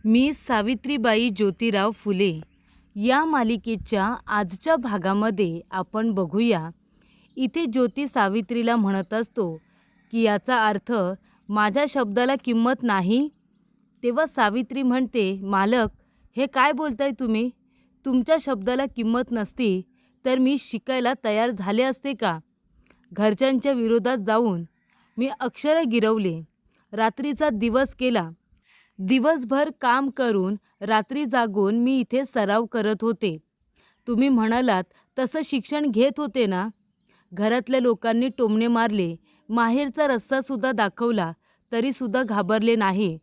मी सावित्रीबाई ज्योतिराव फुले या मालिकेच्या आजच्या भागामध्ये आपण बघूया. इथे ज्योती सावित्रीला म्हणत असतो की याचा अर्थ माझ्या शब्दाला किंमत नाही. तेव्हा सावित्री म्हणते, मालक हे काय बोलताय तुम्ही? तुमच्या शब्दाला किंमत नसती तर मी शिकायला तयार झाले असते का? घरच्यांच्या विरोधात जाऊन मी अक्षरं गिरवले, रात्रीचा दिवस केला. दिवसभर काम करून रात्री जागून मी इथे सराव करत होते. तुम्ही म्हणालात तसं शिक्षण घेत होते ना. घरातल्या लोकांनी टोमणे मारले, माहेरचा रस्तासुद्धा दाखवला, तरीसुद्धा घाबरले नाही.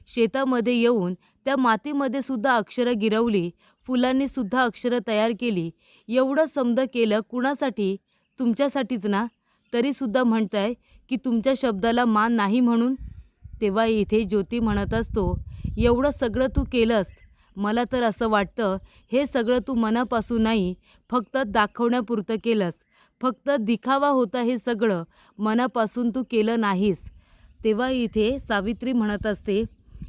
शेतामध्ये येऊन त्या मातीमध्ये सुद्धा अक्षरं गिरवली, फुलांनी सुद्धा अक्षरं तयार केली. एवढं समद केलं कुणासाठी? तुमच्यासाठीच ना. तरीसुद्धा म्हणताय की तुमच्या शब्दाला मान नाही म्हणून. तेव्हा इथे ज्योती म्हणत असतो, एवढं सगळं तू केलंस, मला तर असं वाटतं हे सगळं तू मनापासून नाही, फक्त दाखवण्यापुरतं केलंस. फक्त दिखावा होता, हे सगळं मनापासून तू केलं नाहीस. तेव्हा इथे सावित्री म्हणत असते,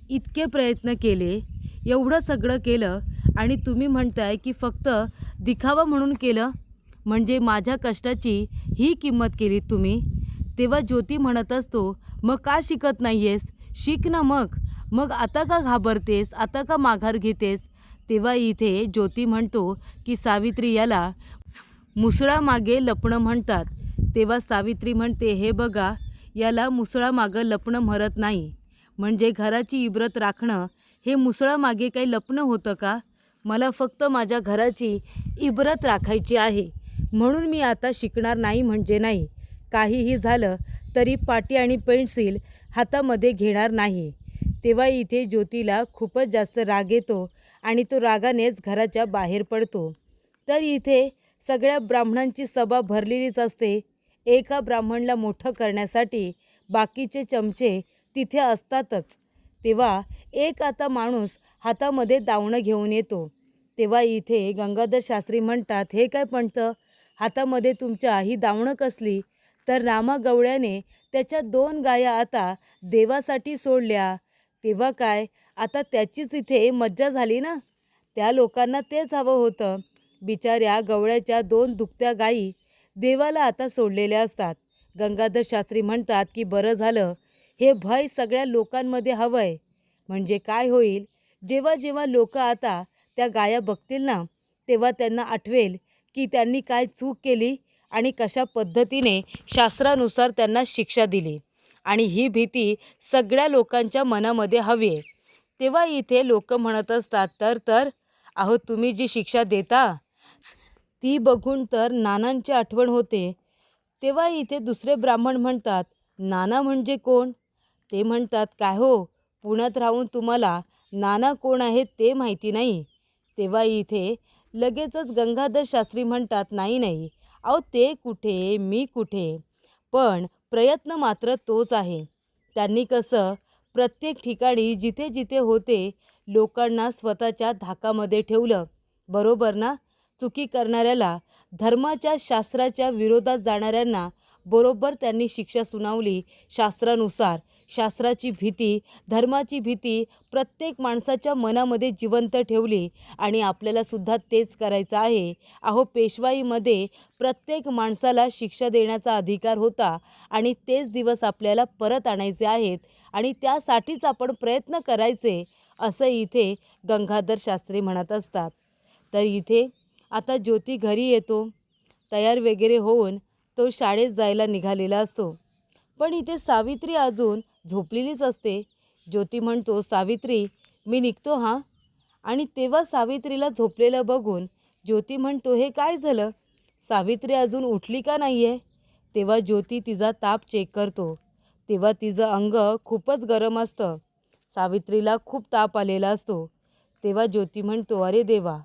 इतके प्रयत्न केले, एवढं सगळं केलं आणि तुम्ही म्हणताय की फक्त दिखावा म्हणून केलं. म्हणजे माझ्या कष्टाची ही किंमत केली तुम्ही. तेव्हा ज्योती म्हणत असतो, मग का शिकत नाही आहेस? शिक ना मग. मग आता का घाबरतेस? आता का माघार घेतेस? तेव्हा इथे ज्योती म्हणतो की सावित्री याला मुसळामागे लपणं म्हणतात. तेव्हा सावित्री म्हणते, हे बघा, याला मुसळामागं लपणं म्हणत नाही. म्हणजे घराची इब्रत राखणं हे मुसळामागे काही लपणं होतं का? मला फक्त माझ्या घराची इब्रत राखायची आहे, म्हणून मी आता शिकणार नाही म्हणजे नाही. काहीही झालं तरी पाटी आणि पेन्सिल हातामध्ये घेणार नाही. तेव्हा इथे ज्योतीला खूपच जास्त राग येतो आणि तो रागानेच घराच्या बाहेर पडतो. तर इथे सगळ्या ब्राह्मणांची सभा भरलेलीच असते. एका ब्राह्मणाला मोठं करण्यासाठी बाकीचे चमचे तिथे असतातच. तेव्हा एक आता माणूस हातामध्ये दावणं घेऊन येतो. तेव्हा इथे गंगाधर शास्त्री म्हणतात, हे काय म्हणतं, हातामध्ये तुमच्या ही दावणं कसली? तर रामा गवळ्याने त्याच्या 2 गाया आता देवासाठी सोडल्या. तेव्हा काय, आता त्याचीच इथे मज्जा झाली ना. त्या लोकांना तेच हवं होतं. बिचाऱ्या गवळ्याच्या 2 दुभत्या गायी देवाला आता सोडलेल्या असतात. गंगाधर शास्त्री म्हणतात की बरं झालं, हे भय सगळ्या लोकांमध्ये हवं आहे. म्हणजे काय होईल, जेव्हा जेव्हा लोक आता त्या गाया बघतील ना, तेव्हा त्यांना आठवेल की त्यांनी काय चूक केली आणि कशा पद्धतीने शास्त्रानुसार त्यांना शिक्षा दिली. आणि ही भीती सगळ्या लोकांच्या मनामध्ये हवी आहे. तेव्हा इथे लोक म्हणत असतात, तर अहो तुम्ही जी शिक्षा देता ती बघून तर नानांची आठवण होते. तेव्हा इथे दुसरे ब्राह्मण म्हणतात, नाना म्हणजे कोण? ते म्हणतात, काय हो, पुण्यात राहून तुम्हाला नाना कोण आहेत ते माहिती नाही? तेव्हा इथे लगेचच गंगाधर शास्त्री म्हणतात, नाही, अहो ते कुठे, मी कुठे, पण प्रयत्न मात्र तोच आहे. त्यांनी कसं प्रत्येक ठिकाणी जिथे जिथे होते लोकांना स्वतःच्या धाकामध्ये ठेवलं, बरोबर ना. चुकी करणाऱ्याला, धर्माच्या शास्त्राच्या विरोधात जाणाऱ्यांना बरोबर त्यांनी शिक्षा सुनावली शास्त्रानुसार. शास्त्राची भीती, धर्माची भीती प्रत्येक माणसाच्या मनामध्ये जिवंत ठेवली आणि आपल्याला सुद्धा तेच करायचं आहे. अहो पेशवाईमध्ये प्रत्येक माणसाला शिक्षा देण्याचा अधिकार होता आणि तेच दिवस आपल्याला परत आणायचे आहेत आणि त्यासाठीच आपण प्रयत्न करायचे, असं इथे गंगाधर शास्त्री म्हणत असतात. तर इथे आता ज्योती घरी येतो. तयार वगैरे होऊन तो शाळेत जायला निघालेला असतो. पण इथे सावित्री अजून झोपलेलीच असते. ज्योती म्हणतो, सावित्री मी निघतो हां. आणि तेव्हा सावित्रीला झोपलेलं बघून ज्योती म्हणतो, हे काय झालं, सावित्री अजून उठली का नाही आहे? तेव्हा ज्योती तिचा ताप चेक करतो. तेव्हा तिचं अंग खूपच गरम असतं. सावित्रीला खूप ताप आलेला असतो. तेव्हा ज्योती म्हणतो, अरे देवा,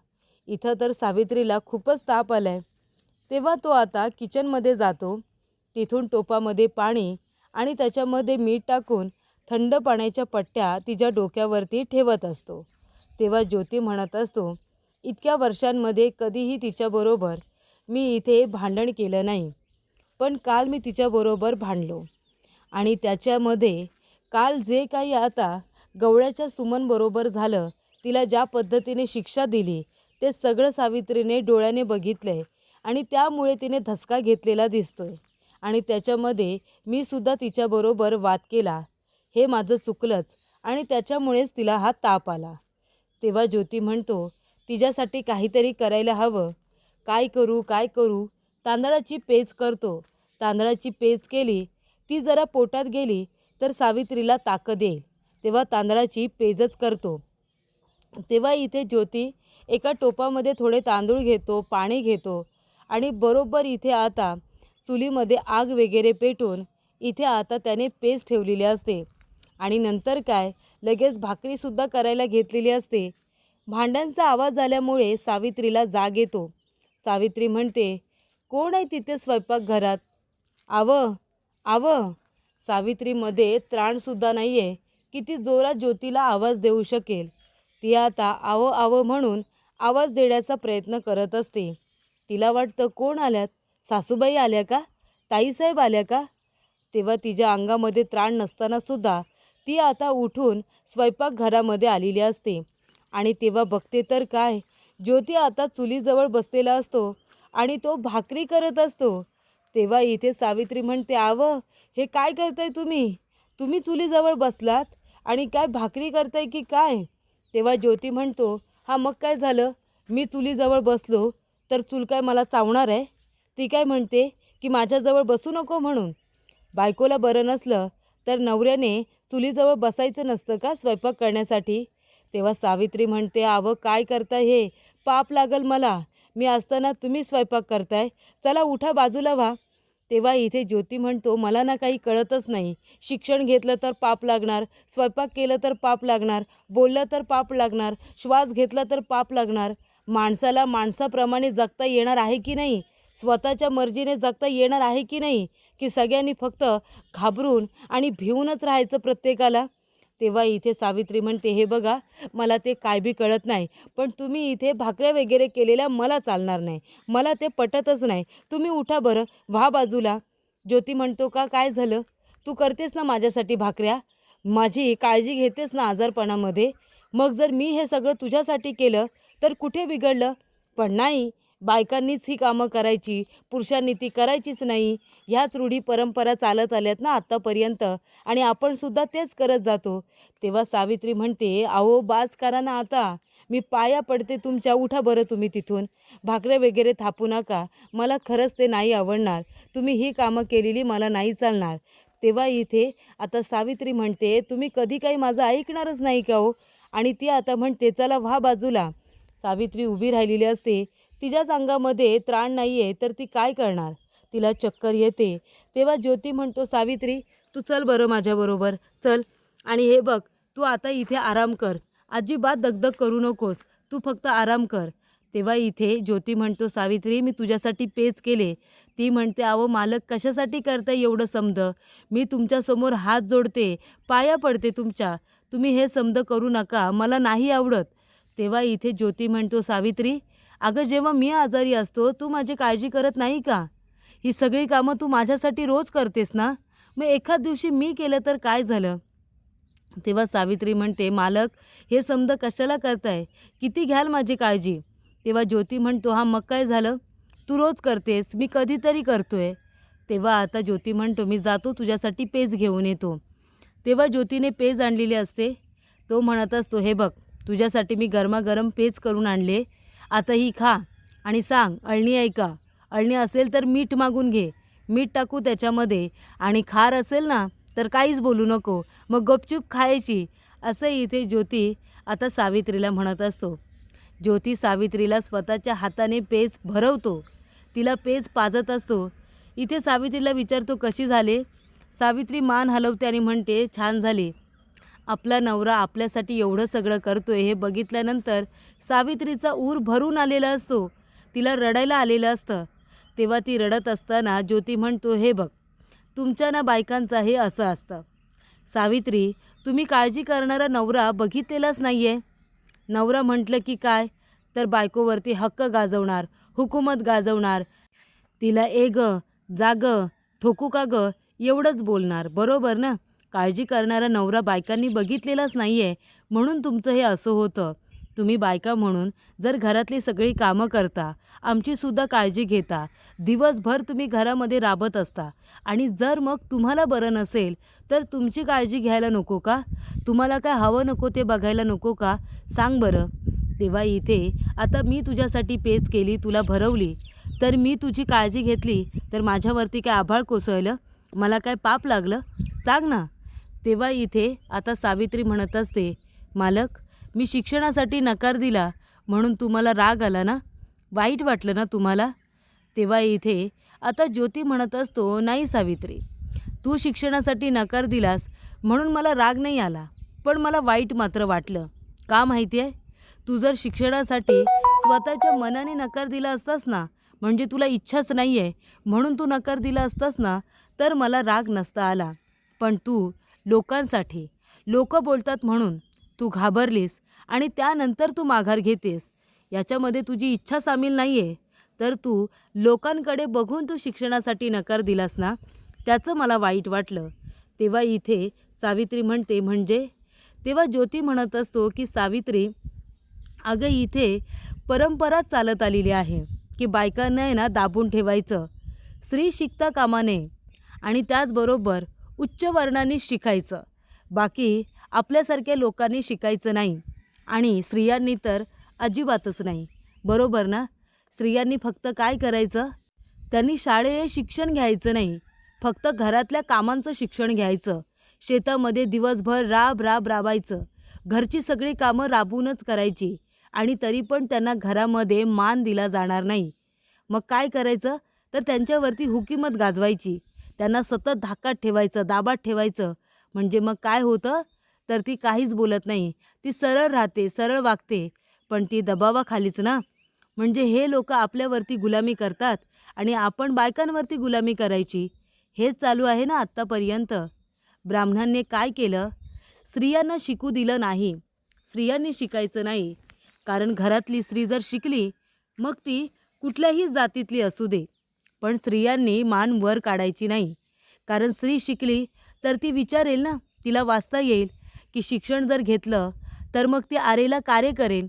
इथं तर सावित्रीला खूपच ताप आला आहे. तेव्हा तो आता किचनमध्ये जातो. तिथून टोपामध्ये पाणी आणि त्याच्यामध्ये मीठ टाकून थंड पाण्याच्या पट्ट्या तिच्या डोक्यावरती ठेवत असतो. तेव्हा ज्योती म्हणत असतो, इतक्या वर्षांमध्ये कधीही तिच्याबरोबर मी इथे भांडण केलं नाही, पण काल मी तिच्याबरोबर भांडलो आणि त्याच्यामध्ये काल जे काही आता गवळ्याच्या सुमनबरोबर झालं, तिला ज्या पद्धतीने शिक्षा दिली ते सगळं सावित्रीने डोळ्याने बघितलंय आणि त्यामुळे तिने धसका घेतलेला दिसतोय. आणि त्याच्यामध्ये मी सुद्धा तिच्याबरोबर वाद केला, हे माझं चुकलंच आणि त्याच्यामुळेच तिला हा ताप आला. तेव्हा ज्योती म्हणतो, तिच्यासाठी काहीतरी करायला हवं. काय करू काय करू? तांदळाची पेज करतो. तांदळाची पेज केली, ती जरा पोटात गेली तर सावित्रीला ताकद येईल. तेव्हा तांदळाची पेजच करतो. तेव्हा इथे ज्योती एका टोपामध्ये थोडे तांदूळ घेतो, पाणी घेतो आणि बरोबर इथे आता चुलीमध्ये आग वगैरे पेटून इथे आता त्याने पेज ठेवलेली असते. आणि नंतर काय, लगेच भाकरीसुद्धा करायला घेतलेली असते. भांड्यांचा आवाज आल्यामुळे सावित्रीला जाग येतो. सावित्री म्हणते, कोण आहे तिथे स्वयंपाकघरात? आवं आवं. सावित्रीमध्ये त्राणसुद्धा नाही आहे, किती जोरात ज्योतीला आवाज देऊ शकेल. ती आता आवं आवं म्हणून आवाज देण्याचा प्रयत्न करत असते. तिला वाटतं, कोण आल्यात? सासूबाई आल्या का? ताईसाहेब आल्या का? तेव्हा तिच्या अंगामध्ये त्राण नसतानासुद्धा ती आता उठून स्वयंपाकघरामध्ये आलेली असते. आणि तेव्हा बघते तर काय, ज्योती आता चुलीजवळ बसलेला असतो आणि तो भाकरी करत असतो. तेव्हा इथे सावित्री म्हणते, आवं हे काय करताय तुम्ही? तुम्ही चुलीजवळ बसलात आणि काय भाकरी करताय की काय? तेव्हा ज्योती म्हणतो, हा मग काय झालं? मी चुलीजवळ बसलो तर चूल काय मला चावणार आहे? ती काय म्हणते की माझ्याजवळ बसू नको म्हणून. बायकोला बरं नसलं तर नवऱ्याने चुलीजवळ बसायचं नसतं का स्वयंपाक करण्यासाठी? तेव्हा सावित्री म्हणते, आवं काय करताय हे? पाप लागल मला. मी असताना तुम्ही स्वयंपाक करताय, चला उठा बाजूला व्हा. तेव्हा इथे ज्योती म्हणतो, मला ना काही कळतच नाही. शिक्षण घेतलं तर पाप लागणार, स्वयंपाक केलं तर पाप लागणार, बोललं तर पाप लागणार, श्वास घेतला तर पाप लागणार. माणसाला माणसाप्रमाणे जगता येणार आहे की नाही? स्वतःच्या मर्जीने जगता येणार आहे की नाही? की सगळ्यांनी फक्त घाबरून आणि भिवूनच राहायचं प्रत्येकाला? तेव्हा इथे सावित्री म्हणते, हे बघा मला ते काय बी कळत नाही, पण तुम्ही इथे भाकऱ्या वगैरे केलेल्या मला चालणार नाही, मला ते पटतच नाही. तुम्ही उठा बरं, व्हा बाजूला. ज्योती म्हणतो, का काय झालं? तू करतेस ना माझ्यासाठी भाकऱ्या, माझी काळजी घेतेस ना आजारपणामध्ये, मग जर मी हे सगळं तुझ्यासाठी केलं तर कुठे बिघडलं? पण नाही, बायकांनीच ही कामं करायची, पुरुषांनी ती करायचीच नाही. ह्याच रूढी परंपरा चालत आल्यात ना आत्तापर्यंत आणि आपण सुद्धा तेच करत जातो. तेव्हा सावित्री म्हणते, अहो बास करा ना आता, मी पाया पडते तुमच्या, उठा बरं तुम्ही तिथून. भाकऱ्या वगैरे थापू नका, मला खरंच ते नाही आवडणार. तुम्ही ही कामं केलेली मला नाही चालणार. तेव्हा इथे आता सावित्री म्हणते, तुम्ही कधी काही माझं ऐकणारच नाही का हो? आणि ती आता म्हणते, चला व्हा बाजूला. सावित्री उभी राहिलेली असते. तिच्याच अंगामध्ये त्राण नाही आहे तर ती काय करणार? तिला चक्कर येते. तेव्हा ज्योती म्हणतो, सावित्री तू चल बरं माझ्याबरोबर, चल. आणि हे बघ, तू आता इथे आराम कर, अजिबात दगदग करू नकोस, तू फक्त आराम कर. तेव्हा इथे ज्योती म्हणतो, सावित्री मी तुझ्यासाठी पेज केले. ती म्हणते, अहो मालक कशासाठी करताय एवढं समद? मी तुमच्यासमोर हात जोडते, पाया पडते तुमच्या, तुम्ही हे समद करू नका, मला नाही आवडत. तेव्हा इथे ज्योती म्हणतो, सावित्री अगं जेव्हा मी आजारी असतो तू माझी काळजी करत नाही का? ही सगळी कामं तू माझ्यासाठी रोज करतेस ना, मग एखाद दिवशी मी केलं तर काय झालं? तेव्हा सावित्री म्हणते, मालक हे समद कशाला करताय? किती घ्याल माझी काळजी? तेव्हा ज्योती म्हणतो, हा मग काय झालं? तू रोज करतेस, मी कधीतरी करतोय. तेव्हा आता ज्योती म्हणतो, मी जातो तुझ्यासाठी पेज घेऊन येतो. तेव्हा ज्योतीने पेज आणलेली असते. तो म्हणत असतो, हे बघ तुझ्यासाठी मी गरमागरम पेज करून आणले, आता ही खा आणि सांग अळणी आहे का? अळणी असेल तर मीठ मागून घे, मीठ टाकू त्याच्यामध्ये, आणि खार असेल ना तर काहीच बोलू नको, मग गपचूप खायची. असं इथे ज्योती आता सावित्रीला म्हणत असतो. ज्योती सावित्रीला स्वतःच्या हाताने पेज भरवतो, तिला पेज पाजत असतो. इथे सावित्रीला विचारतो, कशी झाले? सावित्री मान हलवते आणि म्हणते, छान झाली. आपला नवरा आपल्यासाठी एवढं सगळं करतोय हे बघितल्यानंतर सावित्रीचा ऊर भरून आलेला असतो, तिला रडायला आलेलं असतं. तेव्हा ती रडत असताना ज्योती म्हणतो, हे बघ तुमच्या ना बायकांचं हे असं असतं. सावित्री तुम्ही काळजी करणारा नवरा बघितलेलाच नाही आहे. नवरा म्हटलं की काय तर बायकोवरती हक्क गाजवणार, हुकूमत गाजवणार, तिला ए ग जा ग, ठोकू का ग एवढंच बोलणार, बरोबर ना? काळजी करणारा नवरा बायकांनी बघितलेलाच नाही आहे, म्हणून तुमचं हे असं होतं. तुम्ही बायका म्हणून जर घरातली सगळी कामं करता, आमचीसुद्धा काळजी घेता, दिवसभर तुम्ही घरामध्ये राबत असता आणि जर मग तुम्हाला बरं नसेल तर तुमची काळजी घ्यायला नको का? तुम्हाला काय हवं नको ते बघायला नको का? सांग बरं. तेव्हा इथे आता मी तुझ्यासाठी पेच केली, तुला भरवली, तर मी तुझी काळजी घेतली तर माझ्यावरती काय आभाळ कोसळलं? मला काय पाप लागलं? सांग ना. तेव्हा इथे आता सावित्री म्हणत असते, मालक, मी शिक्षणासाठी नकार दिला म्हणून तुम्हाला राग आला ना? वाईट वाटलं ना तुम्हाला? तेव्हा इथे आता ज्योती म्हणत असतो, नाही सावित्री, तू शिक्षणासाठी नकार दिलास म्हणून मला राग नाही आला, पण मला वाईट मात्र वाटलं. का माहिती आहे? तू जर शिक्षणासाठी स्वतःच्या मनाने नकार दिला असतास ना, म्हणजे तुला इच्छाच नाही आहे म्हणून तू नकार दिला असतास ना, तर मला राग नसता आला. पण तू लोकांसाठी, लोक बोलतात म्हणून तू घाबरलीस आणि त्यानंतर तू माघार घेतेस. याच्यामध्ये तुझी इच्छा सामील नाही आहे, तर तू लोकांकडे बघून तू शिक्षणासाठी नकार दिलास ना, त्याचं मला वाईट वाटलं. तेव्हा इथे सावित्री म्हणते, म्हणजे? तेव्हा ज्योती म्हणत असतो की सावित्री, अगं इथे परंपराच चालत आलेली आहे की बायकांना आहे ना दाबून ठेवायचं, स्त्री शिकता कामा नये आणि त्याचबरोबर उच्च वर्णांनी शिकायचं, बाकी आपल्यासारख्या लोकांनी शिकायचं नाही आणि स्त्रियांनी तर अजिबातच नाही. बरोबर ना? स्त्रियांनी फक्त काय करायचं? त्यांनी शाळेत शिक्षण घ्यायचं नाही, फक्त घरातल्या कामांचं शिक्षण घ्यायचं. शेतामध्ये दिवसभर राबायचं, घरची सगळी कामं राबूनच करायची आणि तरी पण त्यांना घरामध्ये मान दिला जाणार नाही. मग काय करायचं? तर त्यांच्यावरती हुकीमत गाजवायची, त्यांना सतत धाकात ठेवायचं, दाबात ठेवायचं. म्हणजे मग काय होतं? तर ती काहीच बोलत नाही, ती सरळ राहते, सरळ वागते, पण ती दबावाखालीच ना. म्हणजे हे लोक आपल्यावरती गुलामी करतात आणि आपण बायकांवरती गुलामी करायची. हेच चालू आहे ना आत्तापर्यंत. ब्राह्मणांनी काय केलं? स्त्रियांना शिकू दिलं नाही. स्त्रियांनी शिकायचं नाही, कारण घरातली स्त्री जर शिकली मग ती कुठल्याही जातीतली असू दे, पण स्त्रियांनी मान वर काढायची नाही. कारण स्त्री शिकली तर ती विचारेल ना, तिला वाचता येईल की शिक्षण जर घेतलं तर मग ती आरेला कार्य करेल.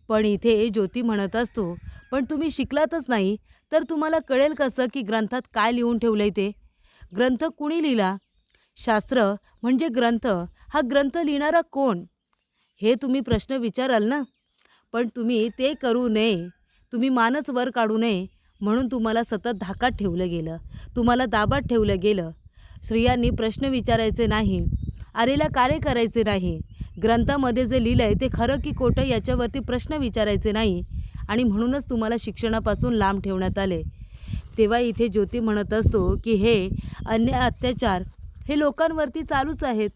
पण इथे ज्योती म्हणत असतो, पण तुम्ही शिकलातच नाही तर तुम्हाला कळेल कसं की ग्रंथात काय लिहून ठेवलं आहे ते? ग्रंथ कुणी लिहिला? शास्त्र म्हणजे ग्रंथ. हा ग्रंथ लिहिणारा कोण? हे तुम्ही प्रश्न विचाराल ना. पण तुम्ही ते करू नये, तुम्ही मानच वर काढू नये म्हणून तुम्हाला सतत धाकात ठेवलं गेलं, तुम्हाला दाबात ठेवलं गेलं. स्त्रियांनी प्रश्न विचारायचे नाही, आरेला कार्य करायचे नाही, ग्रंथामध्ये जे लिहिलं आहे ते खरं की खोटं याच्यावरती प्रश्न विचारायचे नाही आणि म्हणूनच तुम्हाला शिक्षणापासून लांब ठेवण्यात आले. तेव्हा इथे ज्योती म्हणत असतो की हे अन्याय अत्याचार हे लोकांवरती चालूच आहेत.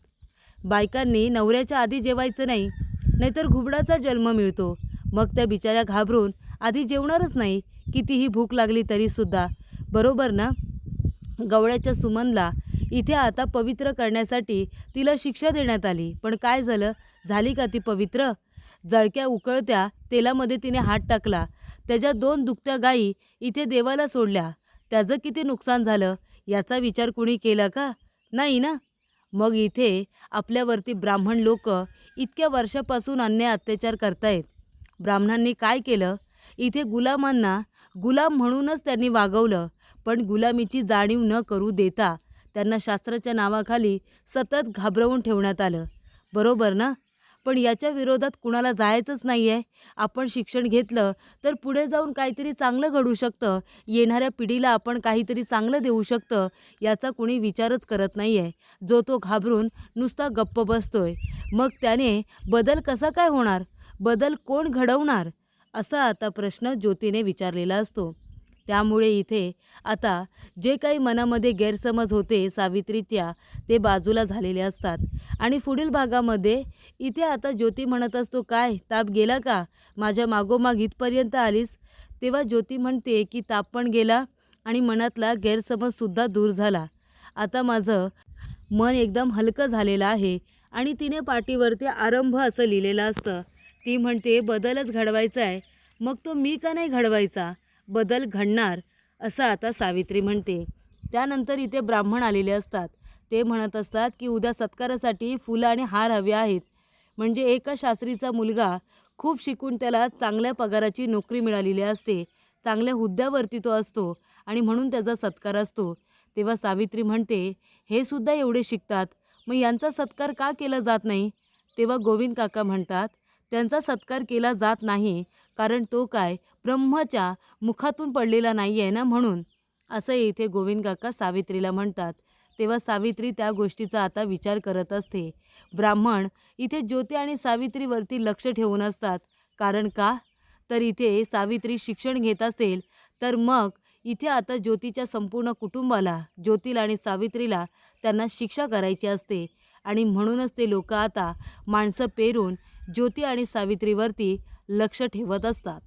बायकांनी नवऱ्याच्या आधी जेवायचं नाही, नाहीतर घुबडाचा जन्म मिळतो. मग त्या बिचाऱ्या घाबरून आधी जेवणारच नाही, कितीही भूक लागली तरीसुद्धा. बरोबर ना? गवळ्याच्या सुमनला इथे आता पवित्र करण्यासाठी तिला शिक्षा देण्यात आली, पण काय झालं? झाली का ती पवित्र? जळक्या उकळत्या तेलामध्ये तिने हात टाकला, त्याच्या 2 दुभत्या गायी इथे देवाला सोडल्या. त्याचं किती नुकसान झालं याचा विचार कुणी केला का? नाही ना. मग इथे आपल्यावरती ब्राह्मण लोक इतक्या वर्षापासून अन्याय अत्याचार करतायत. ब्राह्मणांनी काय केलं? इथे गुलामांना गुलाम म्हणूनच त्यांनी वागवलं, पण गुलामीची जाणीव न करू देता त्यांना शास्त्राच्या नावाखाली सतत घाबरवून ठेवण्यात आलं. बरोबर ना? पण याच्या विरोधात कुणाला जायचंच नाही आहे. आपण शिक्षण घेतलं तर पुढे जाऊन काहीतरी चांगलं घडू शकतं, येणाऱ्या पिढीला आपण काहीतरी चांगलं देऊ शकतं, याचा कुणी विचारच करत नाही आहे. जो तो घाबरून नुसता गप्प बसतोय. मग त्याने बदल कसा काय होणार? बदल कोण घडवणार? असा आता प्रश्न ज्योतीने विचारलेला असतो. त्यामुळे इथे आता जे काही मनामध्ये गैरसमज होते सावित्रीच्या, ते बाजूला झालेले असतात आणि पुढील भागामध्ये इथे आता ज्योती म्हणत असतो, काय ताप गेला का? माझ्या मागोमाग इथपर्यंत आलीस? तेव्हा ज्योती म्हणते की ताप पण गेला आणि मनातला गैरसमजसुद्धा दूर झाला. आता माझं मन एकदम हलकं झालेलं आहे. आणि तिने पाठीवरती आरंभ असं लिहिलेलं असतं. ती म्हणते बदलच घडवायचा आहे, मग तो मी का नाही घडवायचा? बदल घडणार, असं आता सावित्री म्हणते. त्यानंतर इथे ब्राह्मण आलेले असतात. ते म्हणत असतात की उद्या सत्कारासाठी फुलं आणि हार हवे आहेत. म्हणजे एका शास्त्रीचा मुलगा खूप शिकून त्याला चांगल्या पगाराची नोकरी मिळालेली असते. चांगल्या हुद्द्यावरती तो असतो आणि म्हणून त्याचा सत्कार असतो. तेव्हा सावित्री म्हणते, "हे सुद्धा एवढे शिकतात, मग यांचा सत्कार का केला जात नाही?" तेव्हा गोविंद काका म्हणतात, "त्यांचा सत्कार केला जात नाही, कारण तो काय ब्रह्माच्या मुखातून पडलेला नाही आहे ना म्हणून." असं इथे गोविंद काका सावित्रीला म्हणतात. तेव्हा सावित्री त्या गोष्टीचा आता विचार करत असते. ब्राह्मण इथे ज्योती आणि सावित्रीवरती लक्ष ठेवून असतात. कारण का? तर इथे सावित्री शिक्षण घेत असेल, तर मग इथे आता ज्योतीच्या संपूर्ण कुटुंबाला, ज्योतीला आणि सावित्रीला त्यांना शिक्षा करायची असते आणि म्हणूनच ते लोकं आता माणसं पेरून ज्योती आणि सावित्रीवरती लक्ष ठेवत असतात.